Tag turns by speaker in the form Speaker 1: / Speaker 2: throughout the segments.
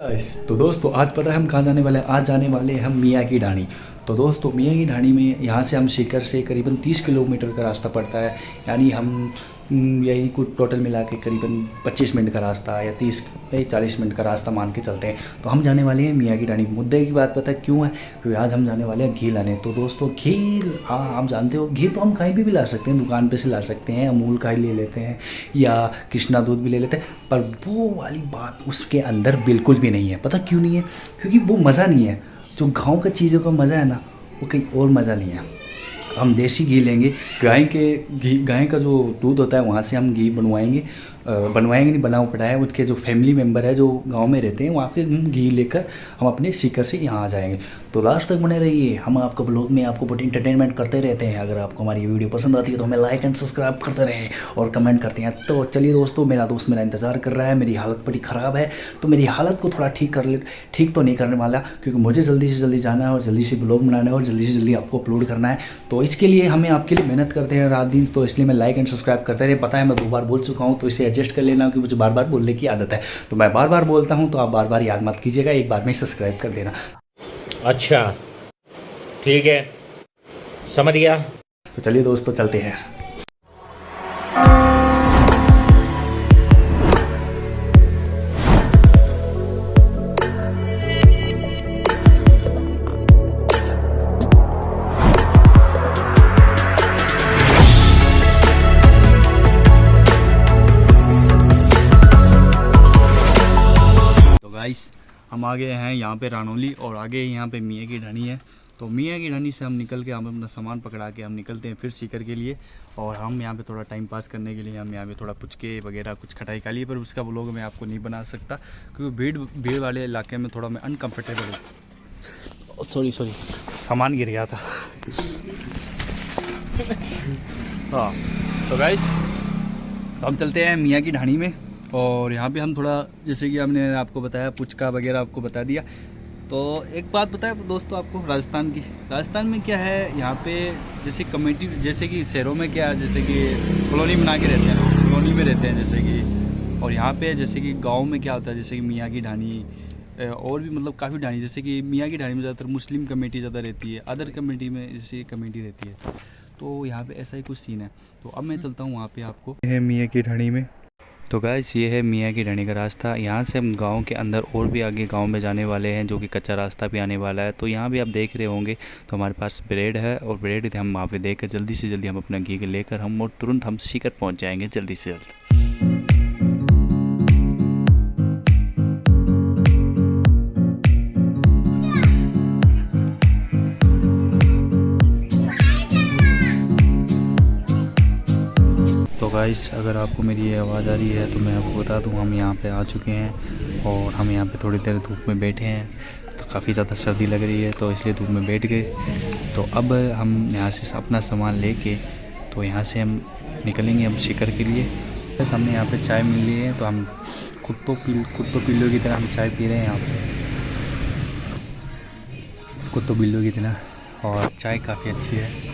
Speaker 1: तो दोस्तों आज पता है हम कहाँ जाने वाले हैं। आज जाने वाले हैं हम मियाँ की ढाणी। तो दोस्तों मियाँ की ढाणी में यहाँ से हम सीकर से करीबन 30 किलोमीटर का रास्ता पड़ता है। यानी हम यही कुछ टोटल मिला के करीबन 25 मिनट का रास्ता या 40 मिनट का रास्ता मान के चलते हैं। तो हम जाने वाले हैं मियाँ की ढाणी। मुद्दे की बात पता है क्यों है, क्योंकि आज हम जाने वाले हैं घी लाने। तो दोस्तों घी, हाँ आप जानते हो घी तो हम कहीं भी ला सकते हैं, दुकान पे से ला सकते हैं, अमूल का ही ले लेते हैं या कृष्णा दूध भी ले लेते हैं, पर वो वाली बात उसके अंदर बिल्कुल भी नहीं है। पता क्यों नहीं है? क्योंकि वो मज़ा नहीं है। जो गाँव का चीज़ों का मज़ा है ना, वो कहीं और मज़ा नहीं है। हम देसी घी लेंगे, गाय का जो दूध होता है वहाँ से हम घी बनवाएंगे नहीं, बनाओ पड़ा है। उसके जो फैमिली मेम्बर है जो गांव में रहते हैं वहाँ पे हम घी लेकर हम अपने सीकर से यहाँ आ जाएंगे। तो लास्ट तक बने रहिए। हम आपको ब्लॉग में आपको बहुत इंटरटेनमेंट करते रहते हैं। अगर आपको हमारी वीडियो पसंद आती है तो हमें लाइक एंड सब्सक्राइब करते रहें और कमेंट करते हैं। तो चलिए दोस्तों, मेरा दोस्त मेरा इंतज़ार कर रहा है। मेरी हालत बड़ी ख़राब है, तो मेरी हालत को थोड़ा ठीक तो नहीं करने वाला, क्योंकि मुझे जल्दी से जल्दी जाना है और जल्दी से ब्लॉग बनाना है और जल्दी से जल्दी आपको अपलोड करना है। तो इसके लिए हमें आपके लिए मेहनत करते हैं रात दिन, तो इसलिए मैं लाइक एंड सब्सक्राइब करते रहे। पता है मैं 2 बार बोल चुका हूँ, तो इसे एडजस्ट कर लेना कि मुझे बार बार बोलने की आदत है। तो मैं बार बार बोलता हूँ, तो आप बार बार याद मत कीजिएगा, एक बार में सब्सक्राइब कर देना।
Speaker 2: अच्छा ठीक है, समझ गया।
Speaker 1: तो चलिए दोस्तों चलते हैं। गाइस हम आ गए हैं यहाँ पे रानौली, और आगे यहाँ पे मियाँ की ढाणी है। तो मियाँ की ढाणी से हम निकल के हम अपना सामान पकड़ा के हम निकलते हैं फिर सीकर के लिए। और हम यहाँ पे थोड़ा टाइम पास करने के लिए हम यहाँ पे थोड़ा पुचके वगैरह कुछ खटाई खा ली, पर उसका व्लॉग मैं आपको नहीं बना सकता क्योंकि भीड़ वाले इलाके में थोड़ा मैं अनकम्फर्टेबल हूँ। सॉरी सामान गिर गया था। हाँ तो गाइस हम चलते हैं मियाँ की ढाणी में, और यहाँ पे हम थोड़ा जैसे कि हमने आपको बताया पुचका वगैरह आपको बता दिया। तो एक बात पता है दोस्तों आपको राजस्थान में क्या है, यहाँ पे जैसे कमेटी, जैसे कि शहरों में क्या है, जैसे कि कॉलोनी बना के रहते हैं, कॉलोनी में रहते हैं जैसे कि, और यहाँ पे जैसे कि गांव में क्या होता है, जैसे कि मियाँ की ढाणी और भी मतलब काफ़ी ढाणी, जैसे कि मियाँ की ढाणी में ज़्यादातर मुस्लिम कमेटी ज़्यादा रहती है, अदर कमेटी में जैसे कमेटी रहती है। तो यहाँ पर ऐसा ही कुछ सीन है। तो अब मैं चलता हूँ वहाँ पर आपको मियाँ की ढाणी में। तो गाइस ये है मियाँ की ढाणी का रास्ता। यहाँ से हम गांव के अंदर और भी आगे गांव में जाने वाले हैं, जो कि कच्चा रास्ता भी आने वाला है। तो यहाँ भी आप देख रहे होंगे, तो हमारे पास ब्रेड है, और ब्रेड हम वहाँ पे देकर जल्दी से जल्दी हम अपना घी लेकर हम और तुरंत हम सीकर पहुँच जाएंगे जल्दी से जल्द। तो गाइस अगर आपको मेरी ये आवाज़ आ रही है तो मैं आपको बता दूं, हम यहाँ पे आ चुके हैं और हम यहाँ पे थोड़ी देर धूप में बैठे हैं। तो काफ़ी ज़्यादा सर्दी लग रही है, तो इसलिए धूप में बैठ गए। तो अब हम यहाँ से अपना सामान लेके तो यहाँ से हम निकलेंगे हम सीकर के लिए। बस हमने यहाँ पे चाय मिल रही है, तो हम कुत्तों बिल्लों की तरह हम चाय पी रहे हैं यहाँ पर, कुत्तों बिल्लों की तरह, और चाय काफ़ी अच्छी है।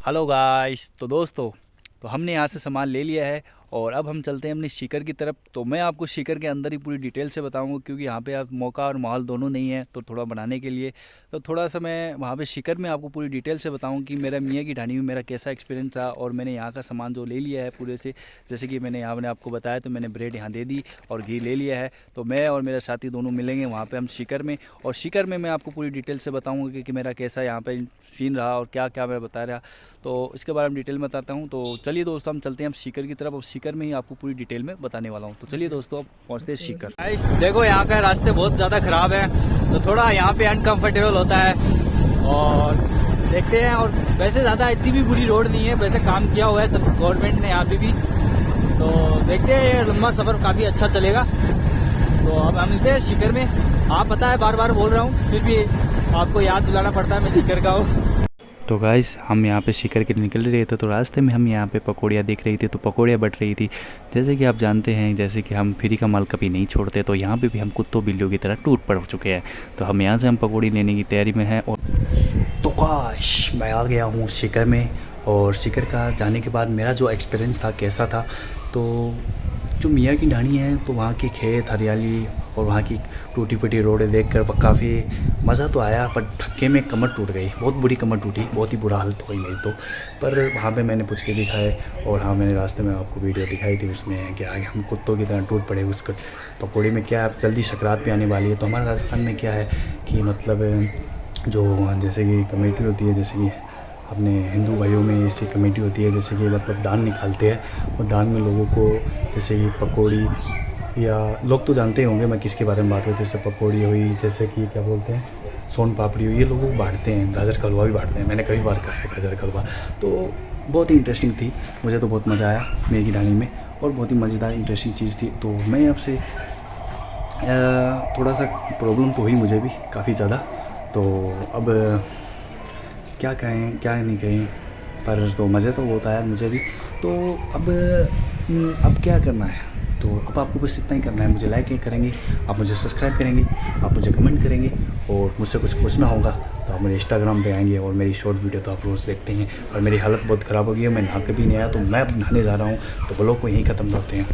Speaker 1: हेलो गाइस, तो दोस्तों तो हमने यहाँ से सामान ले लिया है और अब हम चलते हैं अपने सीकर की तरफ। तो मैं आपको सीकर के अंदर ही पूरी डिटेल से बताऊंगा, क्योंकि यहाँ पे आप मौका और माहौल दोनों नहीं है, तो थोड़ा बनाने के लिए तो थोड़ा सा मैं वहाँ पे सीकर में आपको पूरी डिटेल से बताऊँ कि मेरा मियाँ की ढाणी में मेरा कैसा एक्सपीरियंस रहा, और मैंने यहाँ का सामान जो ले लिया है पूरे से, जैसे कि मैंने यहाँ आपको बताया, तो मैंने ब्रेड यहाँ दे दी और घी ले लिया है। तो मैं और मेरा साथी दोनों मिलेंगे वहाँ पर हम सीकर में, और सीकर में मैं आपको पूरी डिटेल से बताऊँगा कि मेरा कैसा यहाँ पर सीन रहा और क्या क्या मैं बता रहा, तो इसके बारे में डिटेल में बताता हूँ। तो चलिए दोस्तों हम चलते हैं हम सीकर की तरफ, और सीकर में ही आपको पूरी डिटेल में बताने वाला हूँ। तो चलिए दोस्तों अब पहुँचते हैं सीकर। देखो यहाँ का रास्ते बहुत ज़्यादा ख़राब है, तो थोड़ा यहाँ पे अनकम्फर्टेबल होता है, और देखते हैं। और वैसे ज़्यादा इतनी भी बुरी रोड नहीं है, वैसे काम किया हुआ है सब गवर्नमेंट ने यहाँ पे भी। तो देखते हैं, लंबा सफ़र काफ़ी अच्छा चलेगा।
Speaker 3: तो अब हम निकले शिखर में। आप पता है बार बार बोल रहा हूँ, फिर भी आपको याद दिलाना पड़ता है मैं शिखर का हूँ।
Speaker 1: तो गाइस हम यहाँ पे शिखर के लिए निकल रहे थे, तो रास्ते में हम यहाँ पे पकौड़ियाँ दिख रही थी, तो पकौड़ियाँ बट रही थी। जैसे कि आप जानते हैं, जैसे कि हम फ्री का माल कभी नहीं छोड़ते, तो यहाँ पे भी हम कुत्तों बिल्लियों की तरह टूट पड़ चुके हैं। तो हम यहाँ से हम पकौड़ी लेने की तैयारी में हैं। और तो काश मैं आ गया हूँ शिखर में, और शिखर का जाने के बाद मेरा जो एक्सपीरियंस था कैसा था, तो जो मियाँ की ढाणी है तो वहाँ के खेत हरियाली और वहाँ की टूटी फूटी रोडें देखकर काफ़ी मज़ा तो आया, पर धक्के में कमर टूट गई, बहुत बुरी कमर टूटी, बहुत ही बुरा हालत हुई मेरी तो। पर वहाँ पे मैंने पूछ के दिखाए, और हाँ मैंने रास्ते में आपको वीडियो दिखाई थी, उसमें क्या है हम कुत्तों की तरह टूट पड़े उसको पकौड़ी में। क्या है जल्दी सकरात भी आने वाली है, तो हमारे राजस्थान में क्या है कि मतलब जो जैसे कि कमेटी होती है, जैसे कि अपने हिंदू भाइयों में ऐसी कमेटी होती है जैसे कि मतलब दान निकालते हैं, और दान में लोगों को जैसे कि पकौड़ी, या लोग तो जानते ही होंगे मैं किसके बारे में बात करूँ, जैसे पकौड़ी हुई, जैसे कि क्या बोलते हैं सोन पापड़ी हुई, ये लोगों को बांटते हैं। गाजर का हलवा भी बांटते हैं, मैंने कई बार कहा है गाजर का हलवा। तो बहुत ही इंटरेस्टिंग थी, मुझे तो बहुत मज़ा आया मियाँ की ढाणी में, और बहुत ही मज़ेदार इंटरेस्टिंग चीज़ थी। तो मैं आपसे थोड़ा सा प्रॉब्लम तो हुई मुझे भी काफ़ी ज़्यादा, तो अब क्या कहें क्या नहीं कहें, पर तो मज़े तो बहुत आया मुझे भी। तो अब क्या करना है, तो अब आपको बस इतना ही करना है, मुझे लाइक करेंगे, आप मुझे सब्सक्राइब करेंगे, आप मुझे कमेंट करेंगे, और मुझसे कुछ पूछना होगा तो आप मेरे इंस्टाग्राम पे आएंगे, और मेरी शॉर्ट वीडियो तो आप रोज़ देखते हैं। और मेरी हालत बहुत ख़राब हो गई है, मैं नहा के भी नहीं आया, तो मैं अब नहाने जा रहा हूँ, तो ब्लॉग को यहीं ख़त्म करते हैं।